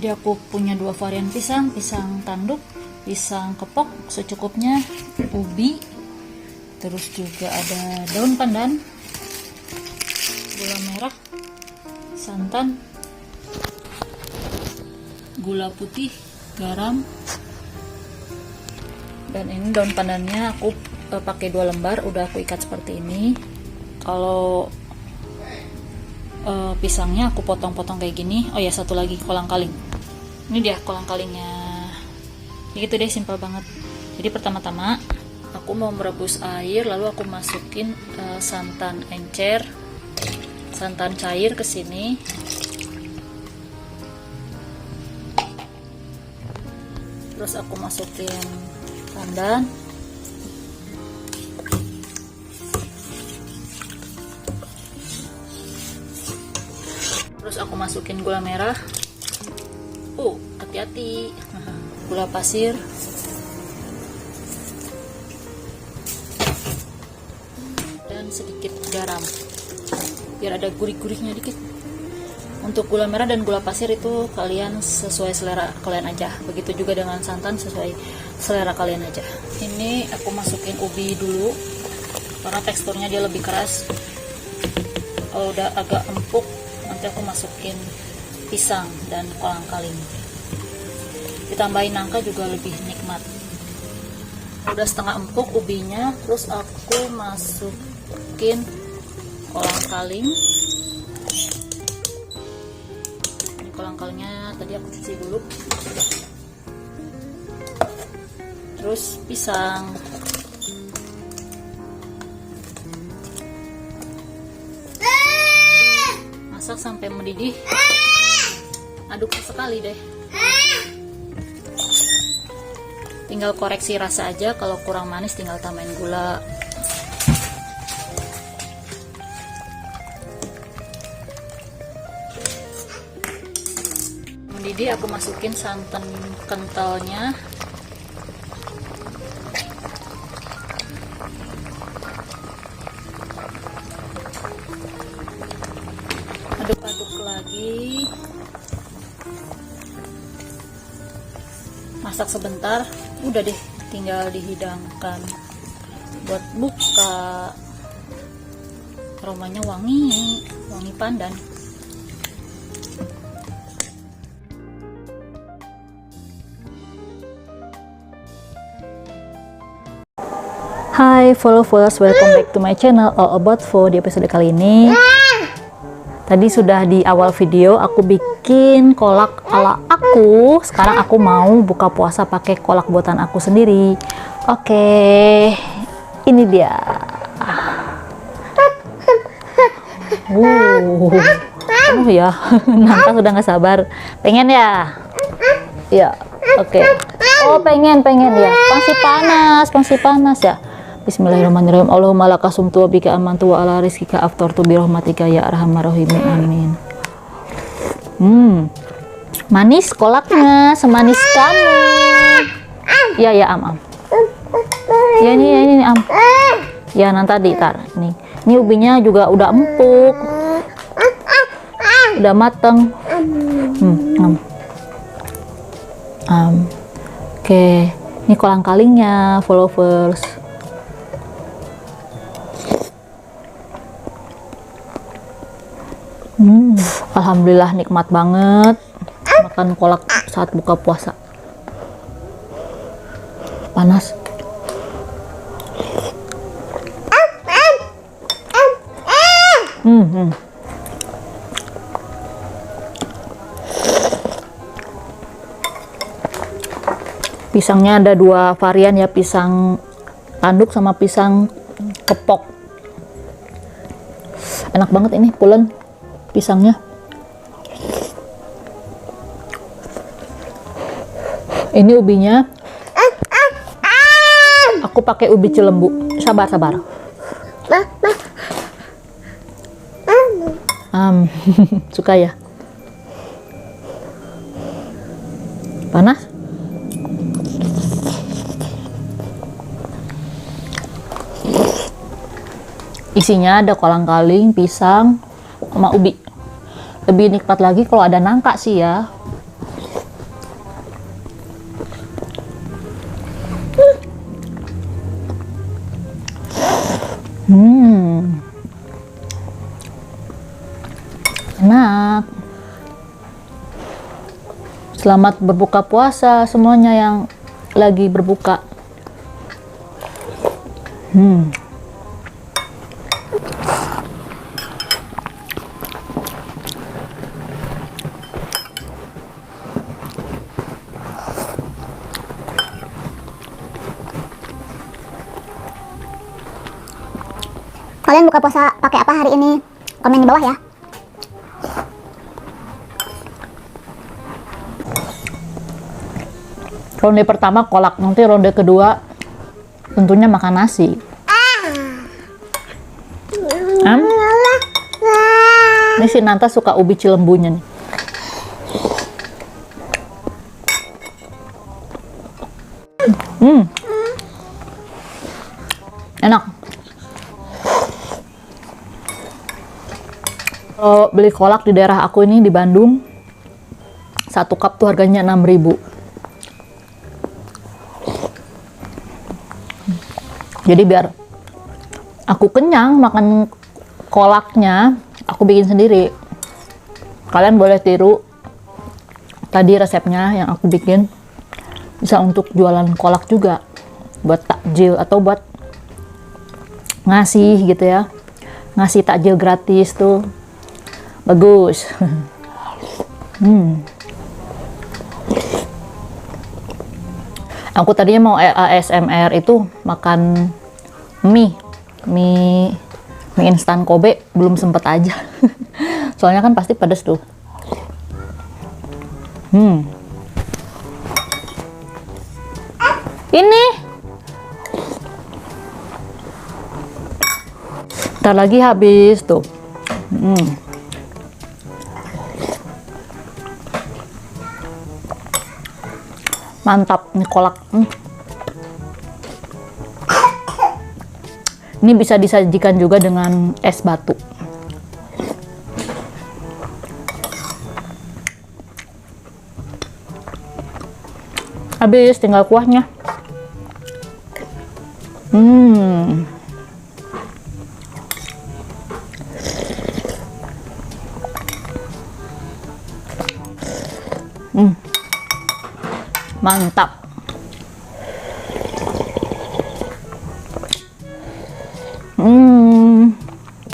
Jadi aku punya dua varian pisang, pisang tanduk, pisang kepok secukupnya, ubi, terus juga ada daun pandan, gula merah, santan, gula putih, garam, dan ini daun pandannya aku pakai 2 lembar, udah aku ikat seperti ini. Kalau pisangnya aku potong-potong kayak gini. Oh ya, satu lagi kolang-kaling. Ini dia kolang-kalingnya. Ya gitu deh, simpel banget. Jadi pertama-tama aku mau merebus air, lalu aku masukin santan encer, santan cair ke sini. Terus aku masukin pandan. Terus aku masukin gula merah. Hati-hati. Gula pasir. Dan sedikit garam. Biar ada gurih-gurihnya dikit. Untuk gula merah dan gula pasir itu kalian sesuai selera kalian aja. Begitu juga dengan santan, sesuai selera kalian aja. Ini aku masukin ubi dulu karena teksturnya dia lebih keras. Kalau udah agak empuk, nanti aku masukin pisang dan kolang-kaling. Ditambahin nangka juga lebih nikmat. Udah setengah empuk ubinya, terus aku masukin kolang-kaling. Ini kolang-kalingnya tadi aku cuci dulu. Terus pisang. Masak sampai mendidih. Aduk sekali deh. Tinggal koreksi rasa aja, kalau kurang manis tinggal tambahin gula. Mendidih aku masukin santan kentalnya. Aduk-aduk lagi. Masak sebentar, udah deh, tinggal dihidangkan buat buka. Aromanya wangi pandan. Hai followers, welcome back to my channel All About Food. Di episode kali ini, tadi sudah di awal video aku bikin kolak ala aku. Sekarang aku mau buka puasa pakai kolak buatan aku sendiri. Oke, ini dia. Ya, Nangka sudah nggak sabar. Pengen ya? Ya, oke. Oh, pengen ya. Masih panas ya. Bismillahirrahmanirrahim. Allahumma laka sumtu wa bika amantu wa ala rizkika aftartu bi rahmatika ya arhamar rahimin. Amin. Manis kolaknya, semanis kamu. Ya am. Ya ini am. Ya nanti tar. Ini ubinya juga udah empuk. Udah mateng. Oke, ini kolang-kalingnya, followers. Alhamdulillah nikmat banget makan kolak saat buka puasa. Panas. Pisangnya ada 2 varian ya, pisang tanduk sama pisang kepok. Enak banget ini, pulen pisangnya. Ini ubinya aku pakai ubi Cilembu. Sabar. Suka ya? Panas? Isinya ada kolang-kaling, pisang, sama ubi. Lebih nikmat lagi kalau ada nangka sih ya. Enak. Selamat berbuka puasa semuanya yang lagi berbuka. Kalian buka puasa pakai apa hari ini? Komen di bawah ya. Ronde pertama kolak, nanti ronde kedua tentunya makan nasi. Ini si Nanta suka ubi cilembunya nih. Enak. Kalau beli kolak di daerah aku ini di Bandung, 1 cup tuh harganya 6.000. Jadi biar aku kenyang makan kolaknya, aku bikin sendiri. Kalian boleh tiru tadi resepnya yang aku bikin. Bisa untuk jualan kolak juga, buat takjil atau buat ngasih gitu ya. Ngasih takjil gratis tuh bagus. Aku tadinya mau ASMR itu makan mie instan Kobe, belum sempet aja. Soalnya kan pasti pedes tuh. Ini ntar lagi habis tuh. Mantap nih kolak. Ini bisa disajikan juga dengan es batu. Habis tinggal kuahnya. Mantap.